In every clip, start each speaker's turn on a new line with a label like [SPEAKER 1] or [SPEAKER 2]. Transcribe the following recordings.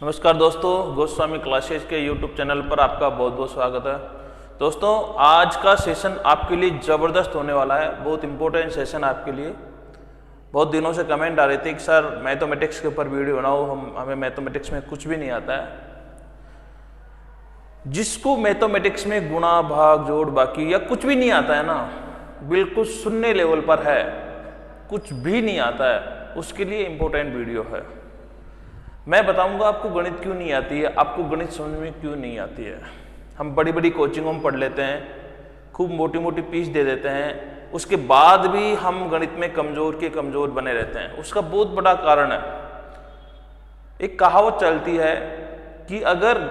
[SPEAKER 1] नमस्कार दोस्तों, गोस्वामी क्लासेस के YouTube चैनल पर आपका बहुत बहुत स्वागत है। दोस्तों, आज का सेशन आपके लिए ज़बरदस्त होने वाला है, बहुत इम्पोर्टेंट सेशन आपके लिए। बहुत दिनों से कमेंट आ रहे थे कि सर मैथमेटिक्स के ऊपर वीडियो बनाओ, हमें मैथमेटिक्स में कुछ भी नहीं आता है। जिसको मैथमेटिक्स में गुणा भाग जोड़ बाकी या कुछ भी नहीं आता है ना, बिल्कुल शून्य लेवल पर है, कुछ भी नहीं आता है, उसके लिए इम्पोर्टेंट वीडियो है। मैं बताऊंगा आपको गणित क्यों नहीं आती है, आपको गणित समझ में क्यों नहीं आती है। हम बड़ी बड़ी कोचिंगों में पढ़ लेते हैं, खूब मोटी मोटी फीस दे देते हैं, उसके बाद भी हम गणित में कमज़ोर के कमज़ोर बने रहते हैं। उसका बहुत बड़ा कारण है, एक कहावत चलती है कि अगर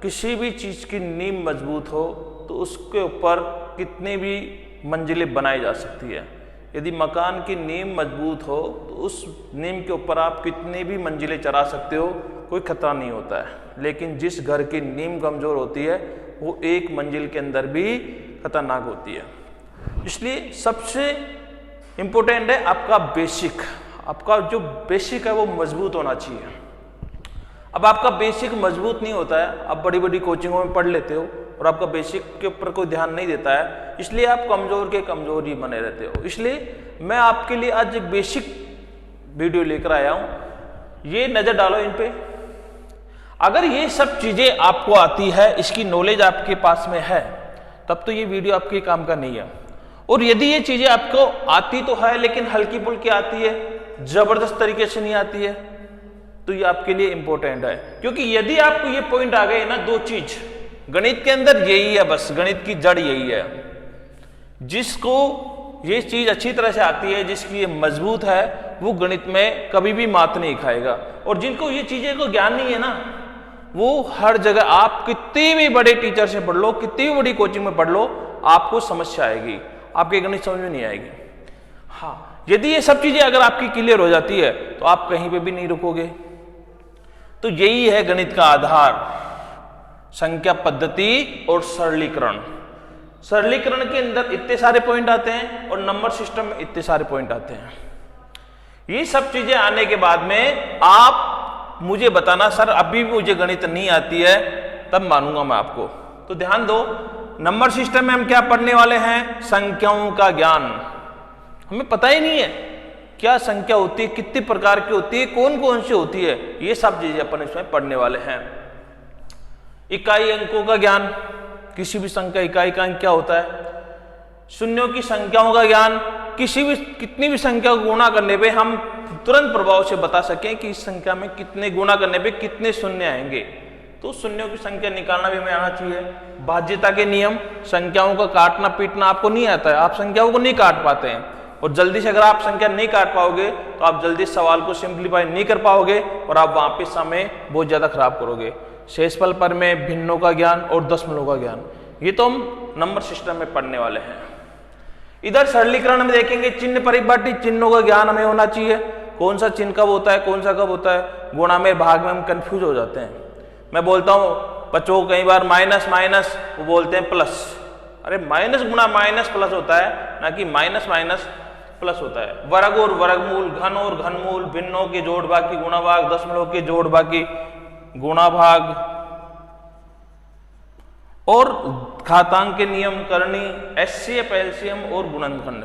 [SPEAKER 1] किसी भी चीज़ की नींव मजबूत हो तो उसके ऊपर कितने भी मंजिलें बनाई जा सकती है। यदि मकान की नींव मजबूत हो तो उस नींव के ऊपर आप कितने भी मंजिलें चढ़ा सकते हो, कोई खतरा नहीं होता है। लेकिन जिस घर की नींव कमज़ोर होती है वो एक मंजिल के अंदर भी खतरनाक होती है। इसलिए सबसे इम्पोर्टेंट है आपका बेसिक। आपका जो बेसिक है वो मजबूत होना चाहिए। अब आपका बेसिक मजबूत नहीं होता है, आप बड़ी बड़ी कोचिंगों में पढ़ लेते हो और आपका बेसिक के ऊपर कोई ध्यान नहीं देता है, इसलिए आप कमज़ोर के कमज़ोर ही बने रहते हो। इसलिए मैं आपके लिए आज एक बेसिक वीडियो लेकर आया हूँ। ये नज़र डालो इन पे। अगर ये सब चीज़ें आपको आती है, इसकी नॉलेज आपके पास में है, तब तो ये वीडियो आपके काम का नहीं है। और यदि ये चीज़ें आपको आती तो है लेकिन हल्की फुल्की आती है, ज़बरदस्त तरीके से नहीं आती है, तो ये आपके लिए इंपॉर्टेंट है। क्योंकि यदि आपको ये पॉइंट आ गए ना, दो चीज गणित के अंदर यही है, बस गणित की जड़ यही है। जिसको ये चीज अच्छी तरह से आती है, जिसकी ये मजबूत है, वो गणित में कभी भी मात नहीं खाएगा। और जिनको ये चीजें को ज्ञान नहीं है ना, वो हर जगह, आप कितने भी बड़े टीचर से पढ़ लो, कितनी भी बड़ी कोचिंग में पढ़ लो, आपको समस्या आएगी, आपके गणित समझ में नहीं आएगी। हाँ, यदि ये सब चीजें अगर आपकी क्लियर हो जाती है तो आप कहीं पे भी नहीं रुकोगे। तो यही है गणित का आधार, संख्या पद्धति और सरलीकरण। सरलीकरण के अंदर इतने सारे पॉइंट आते हैं और नंबर सिस्टम में इतने सारे पॉइंट आते हैं। ये सब चीजें आने के बाद में आप मुझे बताना, सर अभी भी मुझे गणित नहीं आती है, तब मानूंगा मैं आपको। तो ध्यान दो, नंबर सिस्टम में हम क्या पढ़ने वाले हैं? संख्याओं का ज्ञान। हमें पता ही नहीं है क्या संख्या होती है, कितनी प्रकार की होती है, कौन कौन सी होती है, ये सब चीजें अपन इसमें पढ़ने वाले हैं। इकाई अंकों का ज्ञान, किसी भी संख्या इकाई का अंक क्या होता है। शून्यों की संख्याओं का ज्ञान, कितनी भी संख्या को गुणा करने पे हम तुरंत प्रभाव से बता सकें कि इस संख्या में कितने गुणा करने पे कितने शून्य आएंगे। तो शून्यों की संख्या निकालना भी हमें आना चाहिए। भाज्यता के नियम, संख्याओं का काटना पीटना आपको नहीं आता है, आप संख्याओं को नहीं काट पाते हैं, और जल्दी से अगर आप संख्या नहीं काट पाओगे तो आप जल्दी सवाल को सिंप्लीफाई नहीं कर पाओगे और आप वहां पे समय बहुत ज्यादा खराब करोगे। शेषफल पर में भिन्नों का ज्ञान और दशमलव का ज्ञान, ये तो हम नंबर सिस्टम में पढ़ने वाले हैं। इधर सरलीकरण में देखेंगे, चिन्ह परिपाटी चिन्हों का ज्ञान हमें होना चाहिए। कौन सा चिन्ह कब होता है, कौन सा कब होता है। गुणा में भाग में हम कंफ्यूज हो जाते हैं। मैं बोलता हूँ बच्चों को कई बार माइनस माइनस, वो बोलते हैं प्लस। अरे माइनस गुणा माइनस प्लस होता है, ना कि माइनस माइनस प्लस होता है। वर्ग और वर्गमूल, घन और घनमूल, भिन्नों के जोड़ बाकी गुणा भाग, दशमलव के जोड़ बाकी गुणा भाग, और घातांक के नियम, करनी, एचसीएफ, एलसीएम और गुणनखंड।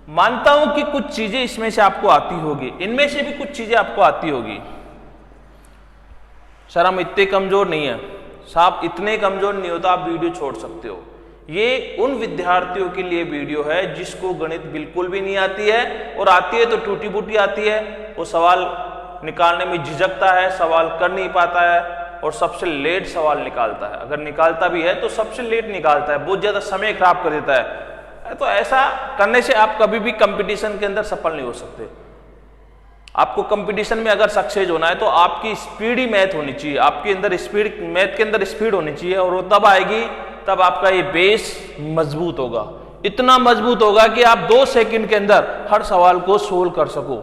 [SPEAKER 1] मानता हूं कि कुछ चीजें इसमें से आपको आती होगी, इनमें से भी कुछ चीजें आपको आती होगी। सर हम इतने कमजोर नहीं है, साहब इतने कमजोर नहीं होता, आप वीडियो छोड़ सकते हो। ये उन विद्यार्थियों के लिए वीडियो है जिसको गणित बिल्कुल भी नहीं आती है, और आती है तो टूटी फूटी आती है, वो सवाल निकालने में झिझकता है, सवाल कर नहीं पाता है और सबसे लेट सवाल निकालता है। अगर निकालता भी है तो सबसे लेट निकालता है, बहुत ज्यादा समय खराब कर देता है। तो ऐसा करने से आप कभी भी कंपटीशन के अंदर सफल नहीं हो सकते। आपको कंपटीशन में अगर सक्सेस होना है तो आपकी स्पीड ही मैथ होनी चाहिए, आपके अंदर स्पीड, मैथ के अंदर स्पीड होनी चाहिए, और वो तब आएगी तब आपका ये बेस मजबूत होगा। इतना मजबूत होगा कि आप 2 सेकंड के अंदर हर सवाल को सोल्व कर सको,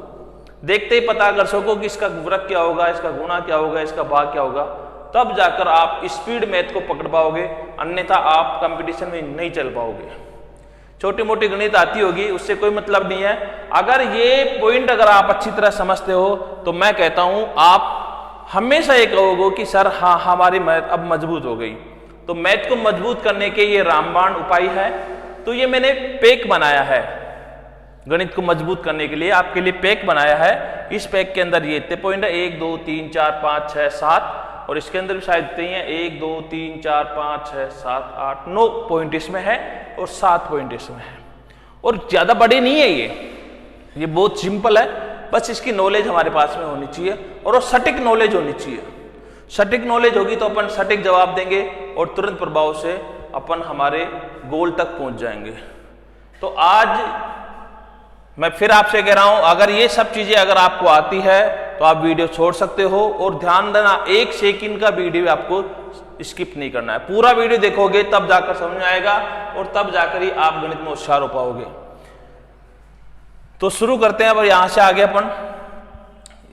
[SPEAKER 1] देखते ही पता कर सको कि इसका वर्ग क्या होगा, इसका गुणा क्या होगा, इसका भाग क्या होगा। तब जाकर आप स्पीड मैथ को पकड़ पाओगे, अन्यथा आप कंपटीशन में नहीं चल पाओगे। छोटी मोटी गणित आती होगी, उससे कोई मतलब नहीं है। अगर ये पॉइंट अगर आप अच्छी तरह समझते हो तो मैं कहता हूं आप हमेशा ये कहोगे कि सर हाँ हमारी मैथ अब मजबूत हो गई। तो मैथ को मजबूत करने के ये रामबाण उपाय है। तो ये मैंने पैक बनाया है गणित को मजबूत करने के लिए, आपके लिए पैक बनाया है। इस पैक के अंदर ये इतने पॉइंट है 1 2 3 4 5 6 7 और इसके अंदर भी शायद इतने ही है 1 2 3 4 5 6 7 8 9 पॉइंट इसमें है और 7 पॉइंट इसमें है। और ज्यादा बड़े नहीं है ये बहुत सिंपल है। बस इसकी नॉलेज हमारे पास में होनी चाहिए और वो सटीक नॉलेज होनी चाहिए। सटीक नॉलेज होगी तो अपन सटीक जवाब देंगे और तुरंत प्रभाव से अपन हमारे गोल तक पहुंच जाएंगे। तो आज मैं फिर आपसे कह रहा हूं, अगर ये सब चीजें अगर आपको आती है तो आप वीडियो छोड़ सकते हो और ध्यान देना 1 सेकंड का वीडियो आपको स्किप नहीं करना है। पूरा वीडियो देखोगे तब जाकर समझ में आएगा और तब जाकर ही आप गणित में होशियार हो पाओगे। तो शुरू करते हैं। अब यहां से आगे अपन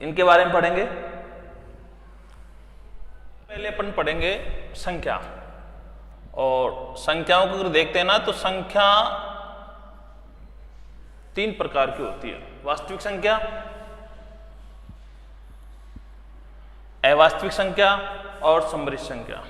[SPEAKER 1] इनके बारे में पढ़ेंगे। पहले अपन पढ़ेंगे संख्या, और संख्याओं को अगर देखते हैं ना तो संख्या 3 प्रकार की होती है। वास्तविक संख्या, अवास्तविक संख्या और समृद्ध संख्या।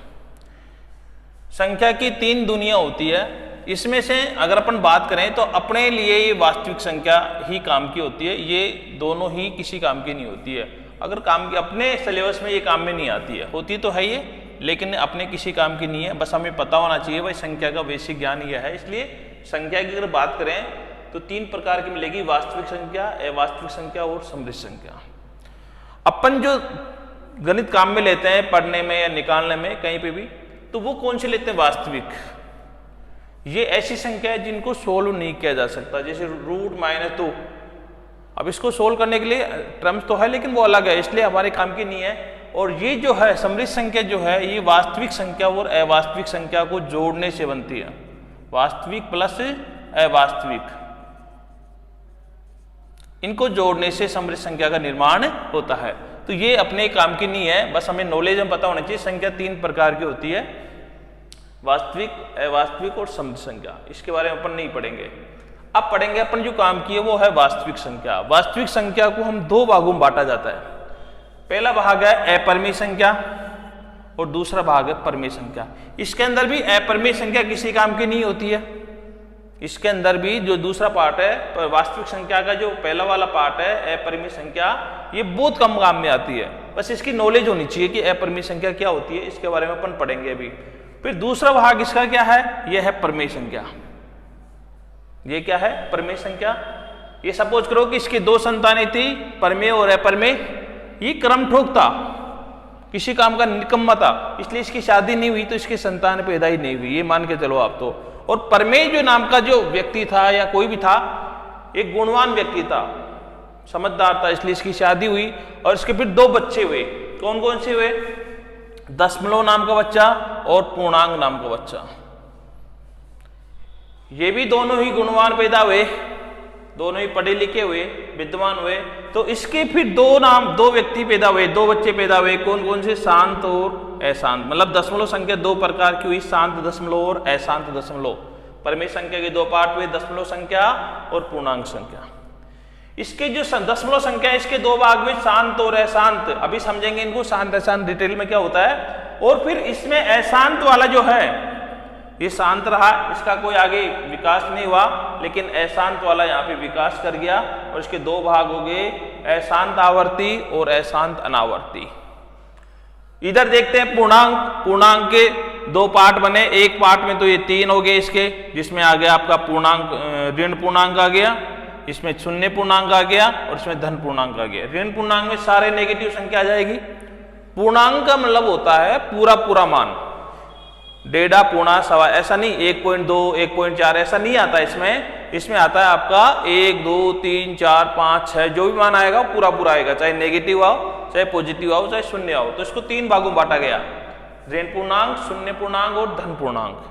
[SPEAKER 1] संख्या की 3 दुनिया होती है। इसमें से अगर अपन बात करें तो अपने लिए ये वास्तविक संख्या ही काम की होती है, ये दोनों ही किसी काम की नहीं होती है। अगर काम की अपने सिलेबस में ये काम में नहीं आती है, होती तो है ये, लेकिन अपने किसी काम की नहीं है। बस हमें पता होना चाहिए भाई संख्या का बेसिक ज्ञान यह है। इसलिए संख्या की अगर बात करें तो 3 प्रकार की मिलेगी, वास्तविक संख्या, अवास्तविक संख्या और समृद्ध संख्या। अपन जो गणित काम में लेते हैं पढ़ने में या निकालने में कहीं पे भी, तो वो कौन से लेते हैं? वास्तविक। ये ऐसी संख्या है जिनको सोल्व नहीं किया जा सकता, जैसे √-2। अब इसको सोल्व करने के लिए टर्म्स तो है लेकिन वो अलग है, इसलिए हमारे काम की नहीं है। और ये जो है समृद्ध संख्या जो है ये वास्तविक संख्या और अवास्तविक संख्या को जोड़ने से बनती है। वास्तविक प्लस अवास्तविक, इनको जोड़ने से समृद्ध संख्या का निर्माण होता है। तो ये अपने काम की नहीं है, बस हमें नॉलेज में पता होना चाहिए। संख्या 3 प्रकार की होती है, वास्तविक, अवास्तविक और समृद्ध संख्या। इसके बारे में अपन नहीं पढ़ेंगे। अब पढ़ेंगे अपन जो काम की है वो है वास्तविक संख्या। वास्तविक संख्या को हम 2 भागों में बांटा जाता है। पहला भाग है अपरिमेय संख्या और दूसरा भाग है परिमेय संख्या। इसके अंदर भी अपरिमेय संख्या किसी काम की नहीं होती है। इसके अंदर भी जो दूसरा पार्ट है वास्तविक संख्या का, जो पहला वाला पार्ट है अपरिमेय संख्या, ये बहुत कम काम में आती है। बस इसकी नॉलेज होनी चाहिए कि अपरिमेय संख्या क्या होती है, इसके बारे में अपन पढ़ेंगे अभी। फिर दूसरा भाग इसका क्या है? यह है परिमेय संख्या। ये क्या है? परिमेय संख्या। ये सपोज करो कि इसकी 2 संतानें थी, परिमेय और अपरिमेय। ये क्रम ठोक था, किसी काम का निकम्मा था, इसलिए इसकी शादी नहीं हुई तो इसकी संतान पैदा ही नहीं हुई, ये मान के चलो आप तो। और परमेय जो नाम का जो व्यक्ति था या कोई भी था, एक गुणवान व्यक्ति था, समझदार था, इसलिए इसकी शादी हुई और इसके फिर 2 बच्चे हुए। कौन कौन से हुए? दशमलव नाम का बच्चा और पूर्णांक नाम का बच्चा। ये भी दोनों ही गुणवान पैदा हुए, दोनों ही पढ़े लिखे हुए, विद्वान हुए। तो इसके फिर 2 व्यक्ति पैदा हुए, 2 बच्चे पैदा हुए। कौन कौन से? शांत और अशांत। मतलब दशमलव संख्या 2 प्रकार की हुई, शांत दशमलव और अशांत दशमलव। परिमेय संख्या के 2 पार्ट हुए, दशमलव संख्या और पूर्णांक संख्या। इसके जो दशमलव संख्या है इसके 2 भाग हुए, शांत और अशांत। अभी समझेंगे इनको, शांत अशांत डिटेल में क्या होता है। और फिर इसमें अशांत वाला जो है ये शांत रहा, इसका कोई आगे विकास नहीं हुआ, लेकिन अशांत वाला यहाँ पे विकास कर गया। और इसके 2 भाग हो गए, अशांत आवर्ती और अशांत अनावर्ती। इधर देखते हैं पूर्णांक। पूर्णांक के 2 पार्ट बने, एक पार्ट में तो ये 3 हो गए इसके, जिसमें आ गया आपका पूर्णांक, ऋण पूर्णांक आ गया, इसमें शून्य पूर्णांक आ गया और इसमें धन पूर्णांक आ गया। ऋण पूर्णांक में सारे नेगेटिव संख्या आ जाएगी। पूर्णांक का मतलब होता है पूरा पूरा मान, 1.5 पौना सवा, ऐसा नहीं 1.2 1.4 ऐसा नहीं आता इसमें। इसमें आता है आपका 1 2 3 4 5 6, जो भी मान आएगा वो पूरा पूरा आएगा, चाहे नेगेटिव आओ, चाहे पॉजिटिव आओ, चाहे शून्य आओ। तो इसको 3 भागों में बांटा गया, ऋण पूर्णांक, शून्य पूर्णांक और धन पूर्णांक।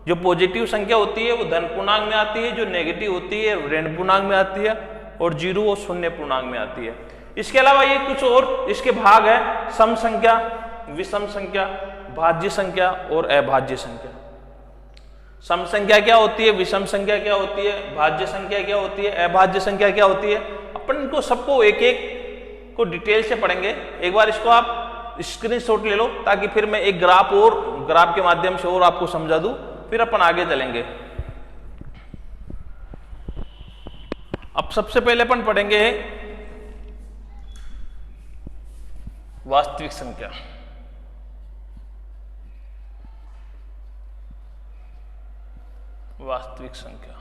[SPEAKER 1] जो पॉजिटिव संख्या होती है वो धन पूर्णांक में आती है, जो नेगेटिव होती है ऋण पूर्णांक में आती है, और 0 और शून्य पूर्णांक में आती है। इसके अलावा ये कुछ और इसके भाग है, सम संख्या, विषम संख्या, भाज्य संख्या और अभाज्य संख्या। सम संख्या क्या होती है, विषम संख्या क्या होती है, भाज्य संख्या क्या होती है, अभाज्य संख्या क्या होती है। अपन इनको सबको एक एक को डिटेल से पढ़ेंगे। एक बार इसको आप स्क्रीनशॉट ले लो, ताकि फिर मैं एक ग्राफ के माध्यम से और आपको समझा दूं, फिर अपन आगे चलेंगे। अब सबसे पहले अपन पढ़ेंगे वास्तविक संख्या। वास्तविक संख्या,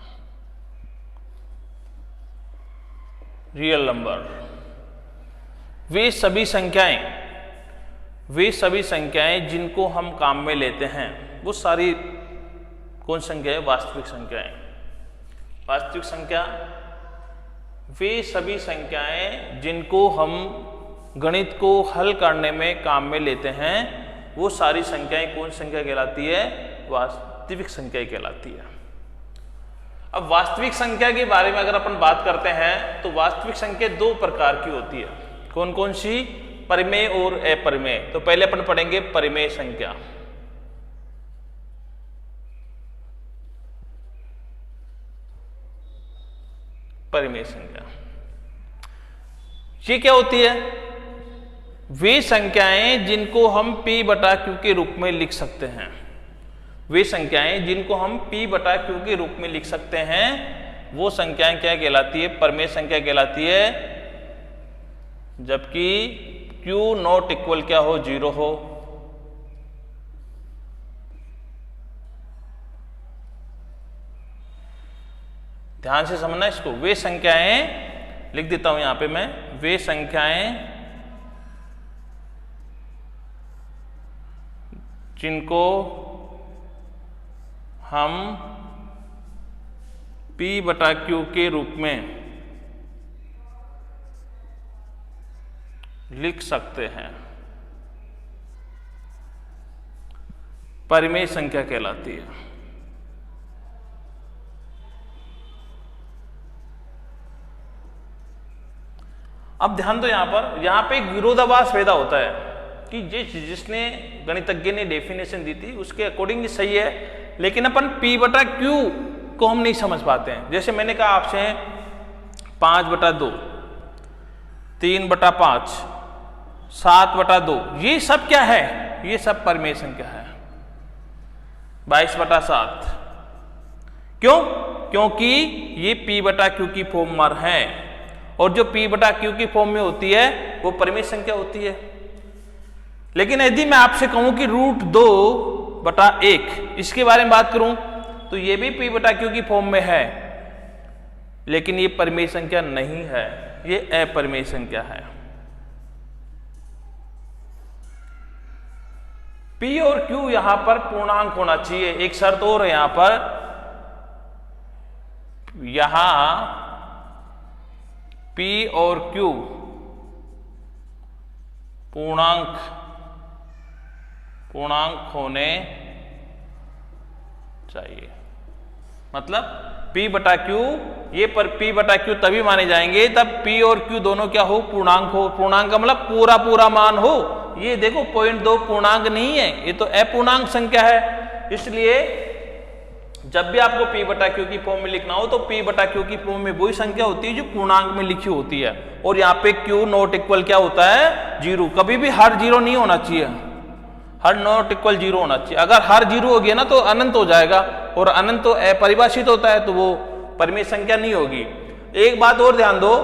[SPEAKER 1] रियल नंबर। वे सभी संख्याएं जिनको हम काम में लेते हैं, वो सारी कौन संख्या है? वास्तविक संख्याएं। वास्तविक संख्या वे सभी संख्याएं जिनको हम गणित को हल करने में काम में लेते हैं, वो सारी संख्याएं कौन संख्या कहलाती है? वास्तविक संख्या कहलाती है। अब वास्तविक संख्या के बारे में अगर अपन बात करते हैं, तो वास्तविक संख्या दो प्रकार की होती है। कौन कौन सी? परिमेय और अपरिमेय। तो पहले अपन पढ़ेंगे परिमेय संख्या। परिमेय संख्या ये क्या होती है? वे संख्याएं जिनको हम P बटा Q के रूप में लिख सकते हैं। वे संख्याएं जिनको हम P बटा Q के रूप में लिख सकते हैं, वो संख्याएं क्या कहलाती है? परिमेय संख्या कहलाती है। जबकि Q नॉट इक्वल क्या हो? 0 हो। ध्यान से समझना इसको। वे संख्याएं, लिख देता हूं यहां पे मैं, वे संख्याएं जिनको हम P बटा Q के रूप में लिख सकते हैं, परिमेय संख्या कहलाती है। अब ध्यान दो, यहां पे एक विरोधाभास पैदा होता है कि जिसने गणितज्ञ ने डेफिनेशन दी थी उसके अकॉर्डिंग सही है, लेकिन अपन P बटा Q को हम नहीं समझ पाते हैं। जैसे मैंने कहा आपसे 5 बटा 2, 3 बटा 5, 7 बटा 2, ये सब क्या है? ये सब परिमेय संख्या है। 22 बटा 7, क्यों? क्योंकि ये P बटा Q की फॉर्म में है, और जो P बटा Q की फॉर्म में होती है वो परिमेय संख्या होती है। लेकिन यदि मैं आपसे कहूं कि √2 बटा 1, इसके बारे में बात करूं, तो ये भी P बटा Q की फॉर्म में है, लेकिन ये परिमेय संख्या नहीं है, ये अपरिमेय संख्या है। P और Q यहां पर पूर्णांक होना चाहिए। एक शर्त और है यहां पर, यहां P और Q पूर्णांक होने चाहिए। मतलब P बटा Q, ये पर P बटा Q तभी माने जाएंगे तब P और Q दोनों क्या हो? पूर्णांक हो। पूर्णांक का मतलब पूरा मान हो। ये देखो 0.2 पूर्णांक नहीं है, ये तो अपूर्णांक संख्या है। इसलिए जब भी आपको P बटा Q की फॉर्म में लिखना हो, तो P बटा Q की फॉर्म में वही संख्या होती है जो पूर्णांक में लिखी होती है। और यहाँ पे Q नॉट इक्वल क्या होता है? 0। कभी भी हर 0 नहीं होना चाहिए, हर नॉट इक्वल 0 होना चाहिए। अगर हर 0 हो गया ना तो अनंत हो जाएगा, और अनंत तो अपरिभाषित होता है, तो वो परिमेय संख्या नहीं होगी। एक बात और ध्यान दो,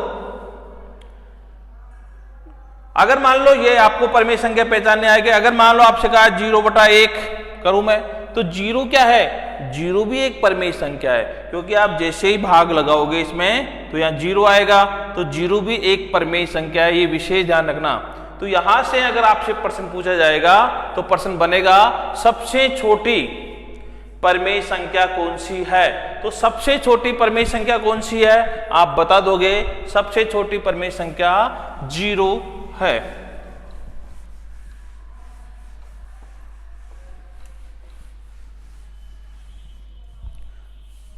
[SPEAKER 1] अगर मान लो ये आपको परिमेय संख्या पहचानने आएगी, अगर मान लो आपसे कहा 0 बटा 1 करूं मैं, तो 0 क्या है? 0 भी एक परिमेय संख्या है, क्योंकि आप जैसे ही भाग लगाओगे इसमें तो यहाँ 0 आएगा, तो 0 भी एक परिमेय संख्या है। ये विशेष ध्यान रखना। तो यहां से अगर आपसे प्रश्न पूछा जाएगा तो प्रश्न बनेगा सबसे छोटी परिमेय संख्या कौन सी है? तो सबसे छोटी परिमेय संख्या कौन सी है? आप बता दोगे, सबसे छोटी परिमेय संख्या 0 है।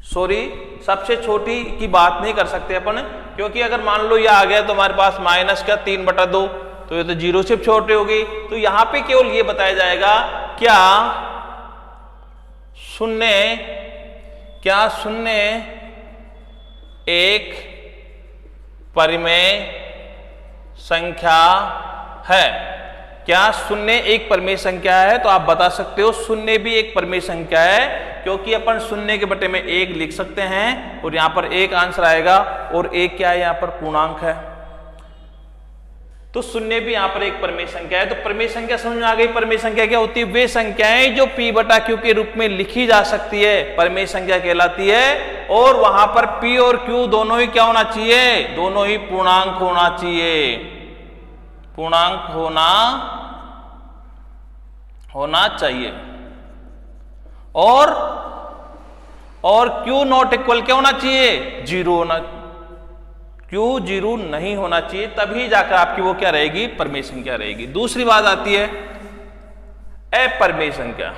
[SPEAKER 1] सॉरी, सबसे छोटी की बात नहीं कर सकते अपन, क्योंकि अगर मान लो यह आ गया तो हमारे पास माइनस का 3 बटा 2, तो ये तो 0 से छोटे हो गई। तो यहां पे केवल ये बताया जाएगा क्या शून्य एक परिमेय संख्या है? क्या शून्य एक परिमेय संख्या है? तो आप बता सकते हो शून्य भी एक परिमेय संख्या है, क्योंकि अपन शून्य के बटे में एक लिख सकते हैं और यहां पर एक आंसर आएगा और एक क्या है यहां पर पूर्णांक है, तो शून्य भी यहां पर एक परिमेय संख्या है। तो परिमेय संख्या समझ में आ गई। परिमेय संख्या क्या होती है? वे संख्याएं जो p बटा q के रूप में लिखी जा सकती है, परिमेय संख्या कहलाती है। और वहां पर p और q दोनों ही क्या होना चाहिए? दोनों ही पूर्णांक होना चाहिए, पूर्णांक होना चाहिए। और q नॉट इक्वल क्या होना चाहिए? जीरो होना, q जीरो नहीं होना चाहिए, तभी जाकर आपकी वो क्या रहेगी? परिमेय संख्या रहेगी। दूसरी बात आती है अपरिमेय संख्या।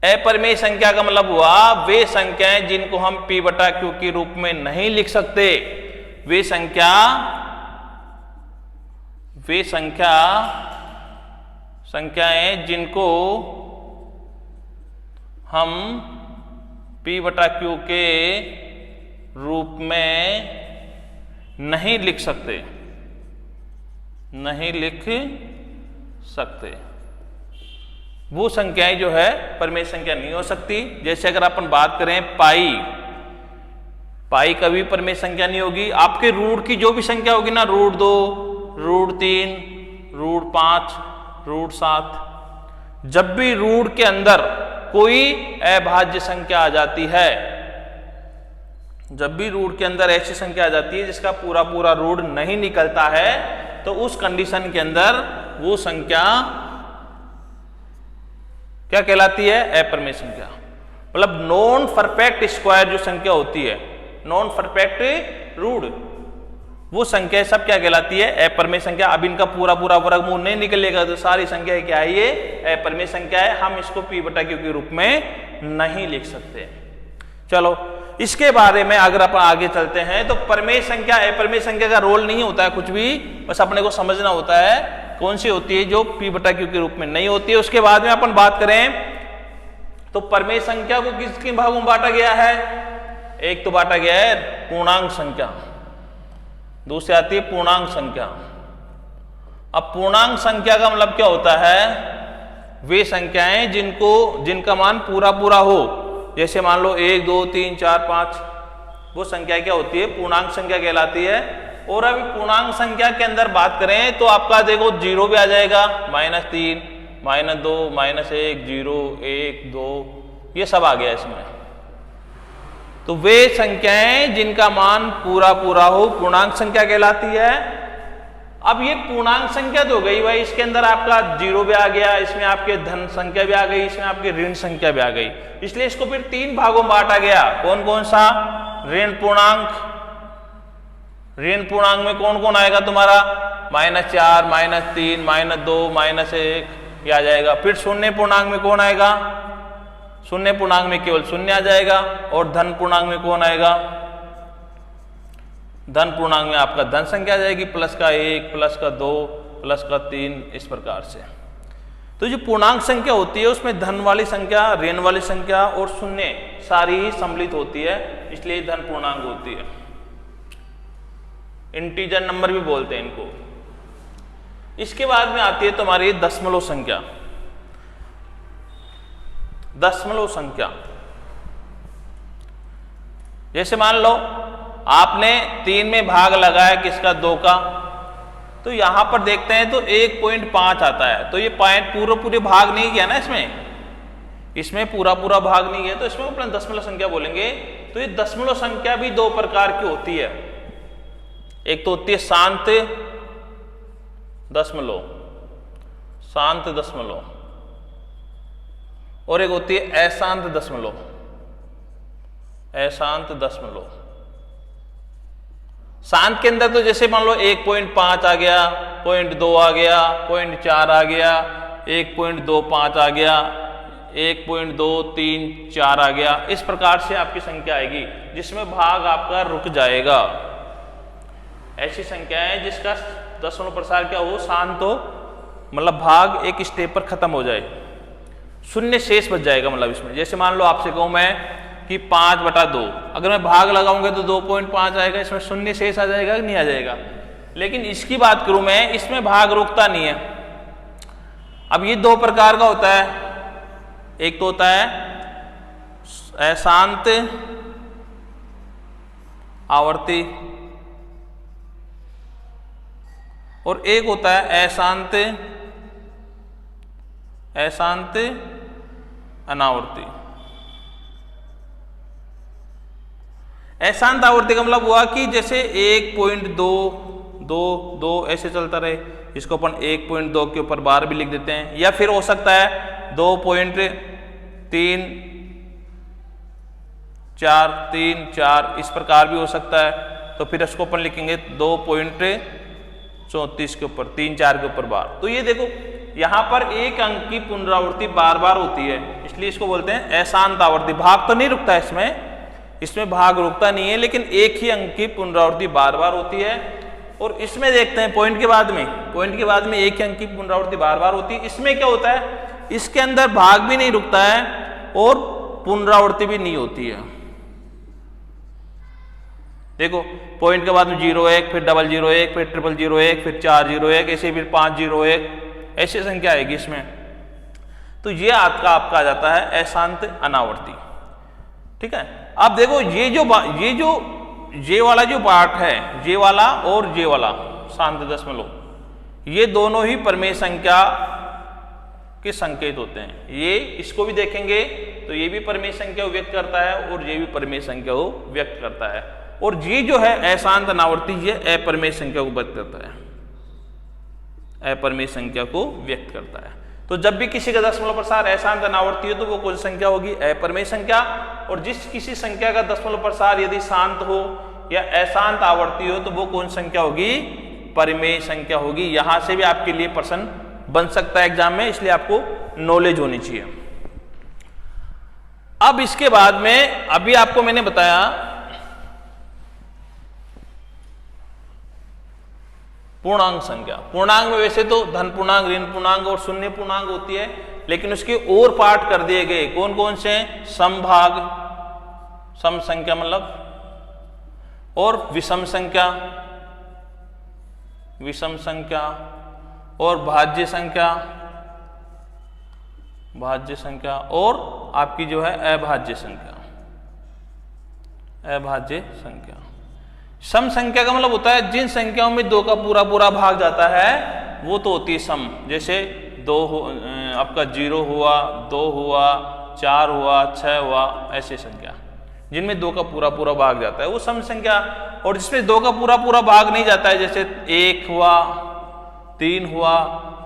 [SPEAKER 1] अपरिमेय संख्या का मतलब हुआ वे संख्याएं जिनको हम p बटा q के रूप में नहीं लिख सकते, वे संख्याएं जिनको हम p बटा q के रूप में नहीं लिख सकते, वो संख्याएं जो है परिमेय संख्या नहीं हो सकती। जैसे अगर अपन बात करें पाई कभी परिमेय संख्या नहीं होगी। आपके रूट की जो भी संख्या होगी ना, रूट 2, रूट 3, रूट 5, रूट 7, जब भी रूट के अंदर कोई अभाज्य संख्या आ जाती है, जब भी रूट के अंदर ऐसी संख्या आ जाती है जिसका पूरा पूरा रूट नहीं निकलता है, तो उस कंडीशन के अंदर वो संख्या क्या कहलाती है? अपरिमेय संख्या। मतलब नॉन परफेक्ट स्क्वायर जो संख्या होती है, नॉन परफेक्ट रूट, वो संख्या सब क्या कहलाती है? अपरिमेय संख्या। अब इनका पूरा पूरा वर्गमूल नहीं निकलेगा तो सारी संख्या क्या है? ये अपरिमेय संख्या है। हम इसको p बटा q के रूप में नहीं लिख सकते। चलो इसके बारे में अगर अपन आगे चलते हैं तो परिमेय संख्या अपरिमेय संख्या का रोल नहीं होता है कुछ भी, बस अपने को समझना होता है कौन सी होती है जो p बटा q के रूप में नहीं होती है। उसके बाद में अपन बात करें तो परिमेय संख्या को किस किन भागों में बांटा गया है? एक तो बांटा गया है पूर्णांक संख्या, दूसरी आती है पूर्णांक संख्या। अब पूर्णांक संख्या का मतलब क्या होता है? वे संख्याएं जिनका मान पूरा पूरा हो, जैसे मान लो 1, 2, 3, 4, 5, वो संख्या क्या होती है? पूर्णांक संख्या कहलाती है। और अभी पूर्णांक संख्या के अंदर बात करें तो आपका देखो जीरो भी आ जाएगा, -3, -2, -1, 0, 1, 2, ये सब आ गया इसमें। तो वे संख्याएं जिनका मान पूरा पूरा हो पूर्णांक संख्या कहलाती है। अब ये पूर्णांक संख्या तो हो गई भाई, इसके अंदर आपका जीरो भी आ गया, इसमें आपके धन संख्या भी आ गई, इसमें आपकी ऋण संख्या भी आ गई, इसलिए इसको फिर 3 भागों में बांटा गया। कौन कौन सा? ऋण पूर्णांक। ऋण पूर्णांक में कौन कौन आएगा तुम्हारा? -4, -3, -2, -1 ये आ जाएगा। फिर शून्य पूर्णांक में कौन आएगा? शून्य पूर्णांक में केवल शून्य आ जाएगा। और धन पूर्णांक में कौन आएगा? धन पूर्णांक में आपका धन संख्या आ जाएगी, प्लस का 1, प्लस का 2, प्लस का 3, इस प्रकार से। तो जो पूर्णांक संख्या होती है उसमें धन वाली संख्या, ऋण वाली संख्या और शून्य सारी ही सम्मिलित होती है, इसलिए धन पूर्णांक होती है। इंटीजर नंबर भी बोलते हैं इनको। इसके बाद में आती है तुम्हारी दशमलव संख्या। दशमलव संख्या जैसे मान लो आपने 3 में भाग लगाया किसका? 2 का, तो यहां पर देखते हैं तो 1.5 आता है। तो ये पूरे भाग नहीं गया ना, इसमें पूरा भाग नहीं है, तो इसमें अपना दशमलव संख्या बोलेंगे। तो ये दशमलव संख्या भी 2 प्रकार की होती है। एक तो होती है शांत दशमलव, और एक होती है अशांत दशमलव, शांत के अंदर तो जैसे मान लो 1.5 आ गया, 0.2 आ गया, 0.4 आ गया, 1.25 आ गया, 1.234 आ गया, इस प्रकार से आपकी संख्या आएगी जिसमें भाग आपका रुक जाएगा। ऐसी संख्या है जिसका दशमलव प्रसार क्या हो? शांत हो, मतलब भाग एक स्टेप पर खत्म हो जाए, शून्य शेष बच जाएगा। मतलब इसमें जैसे मान लो आपसे कहूं मैं कि 5/2, अगर मैं भाग लगाऊंगा तो 2.5 आएगा, इसमें शून्य शेष आ जाएगा कि नहीं आ जाएगा? लेकिन इसकी बात करूं मैं, इसमें भाग रुकता नहीं है। अब ये दो प्रकार का होता है, एक तो होता है अशांत आवर्ती और एक होता है अशांत अनावर्ती। अशांत आवर्ती का मतलब हुआ कि जैसे 1.2 ऐसे चलता रहे, इसको अपन 1.2 के ऊपर बार भी लिख देते हैं, या फिर हो सकता है 2.34 इस प्रकार भी हो सकता है। तो फिर इसको अपन लिखेंगे 2.34 के ऊपर 3-4 के ऊपर बार। तो ये देखो यहां पर एक अंक की पुनरावृत्ति बार बार होती है, इसलिए इसको बोलते हैं अशांत आवर्ती। भाग तो नहीं रुकता इसमें भाग रुकता नहीं है, लेकिन एक ही अंक की पुनरावृत्ति बार बार होती है। और इसमें देखते हैं पॉइंट के बाद में एक ही अंक की पुनरावृत्ति बार बार होती है। इसमें क्या होता है, इसके अंदर भाग भी नहीं रुकता है और पुनरावृत्ति भी नहीं होती है। देखो पॉइंट के बाद में 01, फिर 001, फिर 0001, फिर 401, ऐसे फिर 501, ऐसी संख्या आएगी इसमें। तो ये आपका आ जाता है अशांत अनावर्ती। ठीक है। अब देखो ये वाला जो पार्ट है, ये वाला और ये वाला शांत दशमलव, ये दोनों ही परिमेय संख्या के संकेत होते हैं। ये इसको भी देखेंगे तो ये भी परिमेय संख्या को व्यक्त करता है और ये भी परिमेय संख्या को व्यक्त करता है। और ये जो है अशांत अनावर्ती, ये अपरिमेय संख्या को व्यक्त करता है, अपरिमेय संख्या को व्यक्त करता है। तो जब भी किसी का दशमलव प्रसार अशांत अनावर्ती हो तो वो कौन सी संख्या होगी, अपरिमेय संख्या। और जिस किसी संख्या का दशमलव प्रसार यदि शांत हो या अशांत आवर्ती हो तो वो कौन संख्या होगी, परिमेय संख्या होगी। यहां से भी आपके लिए प्रश्न बन सकता है एग्जाम में, इसलिए आपको नॉलेज होनी चाहिए। अब इसके बाद में अभी आपको मैंने बताया पूर्णांक संख्या। पूर्णांक में वैसे तो धन पूर्णांक, ऋण पूर्णांक और शून्य पूर्णांक होती है, लेकिन उसके और पार्ट कर दिए गए। कौन कौन से? समभाग, सम संख्या मतलब, और विषम संख्या और भाज्य संख्या और आपकी जो है अभाज्य संख्या। सम संख्या का मतलब होता है जिन संख्याओं में 2 का पूरा भाग जाता है वो तो होती है सम। जैसे 2 आपका 0 हुआ, 2 हुआ, 4 हुआ, 6 हुआ, ऐसी संख्या जिनमें 2 का पूरा भाग जाता है वो सम संख्या। और जिसमें 2 का पूरा भाग नहीं जाता है, जैसे 1 हुआ, 3 हुआ,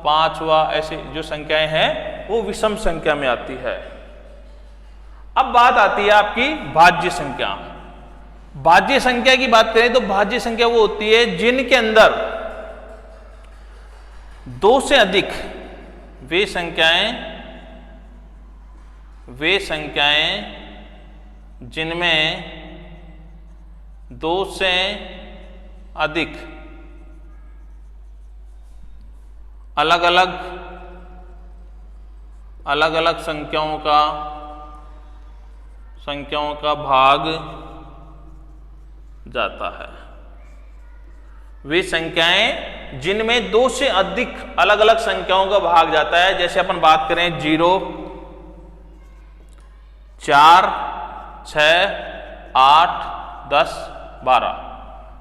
[SPEAKER 1] 5 हुआ, ऐसे जो संख्याएं हैं वो विषम संख्या में आती है। अब बात आती है आपकी भाज्य संख्या। भाज्य संख्या की बात करें तो भाज्य संख्या वो होती है जिनके अंदर 2 से अधिक वे संख्याएं जिनमें 2 से अधिक अलग अलग संख्याओं का भाग जाता है। वे संख्याएं जिनमें 2 से अधिक अलग अलग संख्याओं का भाग जाता है, जैसे अपन बात करें 0, 4, 6, 8, 10, 12।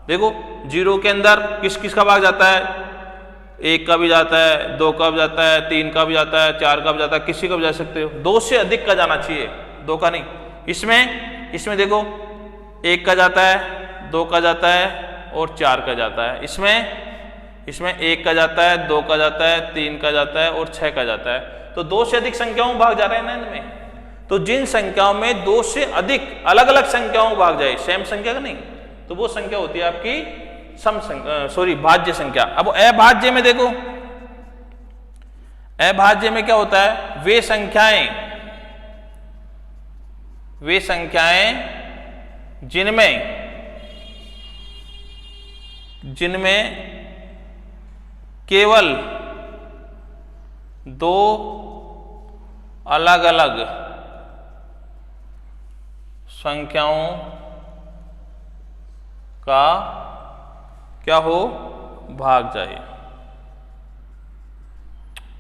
[SPEAKER 1] देखो 0 के अंदर किस का भाग जाता है? 1 का भी जाता है, 2 का भी जाता है, 3 का भी जाता है, 4 का भी जाता है, किसी का भी जा सकते हो। 2 से अधिक का जाना चाहिए, 2 का नहीं। इसमें देखो 1 का जाता है, 2 का जाता है और 4 का जाता है। इसमें 1 का जाता है, 2 का जाता है, 3 का जाता है और 6 का जाता है। तो 2 से अधिक संख्याओं भाग जा रहे हैं ना इनमें। तो जिन संख्याओं में 2 से अधिक अलग अलग संख्याओं भाग जाए, सेम संख्या का नहीं, तो वो संख्या होती है आपकी भाज्य संख्या। अब अभाज्य में देखो, अभाज्य में क्या होता है? वे संख्याएं जिनमें केवल 2 अलग अलग संख्याओं का क्या हो? भाग जाए।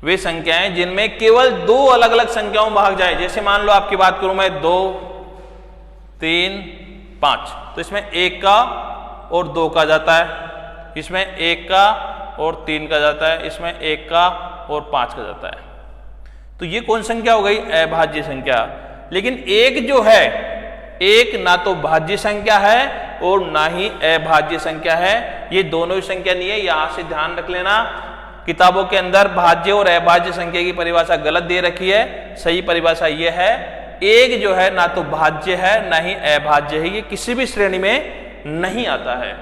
[SPEAKER 1] वे संख्याएं जिनमें केवल दो अलग अलग संख्याओं भाग जाए, जैसे मान लो आपकी बात करूं मैं 2, 3, 5, तो इसमें 1 का और 2 का जाता है, इसमें 1 का और 3 का जाता है, इसमें 1 का और 5 का जाता है। तो ये कौन संख्या हो गई? अभाज्य संख्या। लेकिन एक जो है, एक ना तो भाज्य संख्या है और ना ही अभाज्य संख्या है, ये दोनों ही संख्या नहीं है। यहां से ध्यान रख लेना, किताबों के अंदर भाज्य और अभाज्य संख्या की परिभाषा गलत दे रखी है। सही परिभाषा ये है, एक जो है ना तो भाज्य है ना ही अभाज्य है, ये किसी भी श्रेणी में नहीं आता है।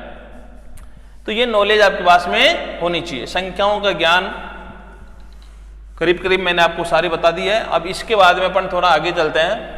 [SPEAKER 1] तो ये नॉलेज आपके पास में होनी चाहिए। संख्याओं का ज्ञान करीब करीब मैंने आपको सारी बता दी है। अब इसके बाद में अपन थोड़ा आगे चलते हैं।